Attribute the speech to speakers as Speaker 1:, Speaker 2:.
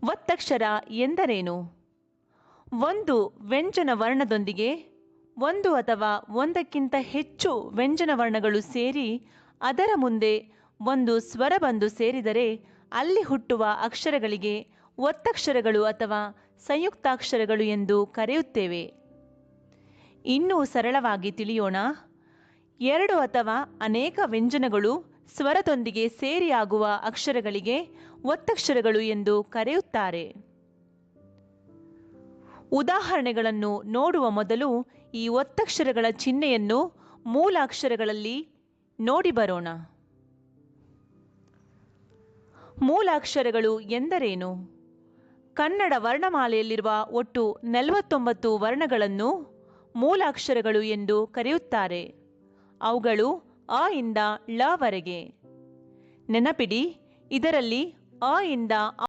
Speaker 1: ಒತ್ತಕ್ಷರ ಎಂದರೇನು? ಒಂದು ವ್ಯಂಜನ ವರ್ಣದೊಂದಿಗೆ ಒಂದು ಅಥವಾ ಒಂದಕ್ಕಿಂತ ಹೆಚ್ಚು ವ್ಯಂಜನ ವರ್ಣಗಳು ಸೇರಿ ಅದರ ಮುಂದೆ ಒಂದು ಸ್ವರಬಂದು ಸೇರಿದರೆ ಅಲ್ಲಿ ಹುಟ್ಟುವ ಅಕ್ಷರಗಳಿಗೆ ಒತ್ತಕ್ಷರಗಳು ಅಥವಾ ಸಂಯುಕ್ತಾಕ್ಷರಗಳು ಎಂದು ಕರೆಯುತ್ತೇವೆ. ಇನ್ನೂ ಸರಳವಾಗಿ ತಿಳಿಯೋಣ. ಎರಡು ಅಥವಾ ಅನೇಕ ವ್ಯಂಜನಗಳು ಸ್ವರದೊಂದಿಗೆ ಸೇರಿಯಾಗುವ ಅಕ್ಷರಗಳಿಗೆ ಒತ್ತಕ್ಷರಗಳು ಎಂದು ಕರೆಯುತ್ತಾರೆ. ಉದಾಹರಣೆಗಳನ್ನು ನೋಡುವ ಮೊದಲು ಈ ಒತ್ತಕ್ಷರಗಳ ಚಿಹ್ನೆಯನ್ನು ಮೂಲ ಅಕ್ಷರಗಳಲ್ಲಿ ನೋಡಿ ಬರೋಣ. ಮೂಲಾಕ್ಷರಗಳು ಎಂದರೇನು? ಕನ್ನಡ ವರ್ಣಮಾಲೆಯಲ್ಲಿರುವ ಒಟ್ಟು 49 ವರ್ಣಗಳನ್ನು ಮೂಲಾಕ್ಷರಗಳು ಎಂದು ಕರೆಯುತ್ತಾರೆ. ಅವುಗಳು ಅ ಇಂದ ಳ ವರೆಗೆ. ನೆನಪಿಡಿ, ಇದರಲ್ಲಿ ಅ ಇಂದ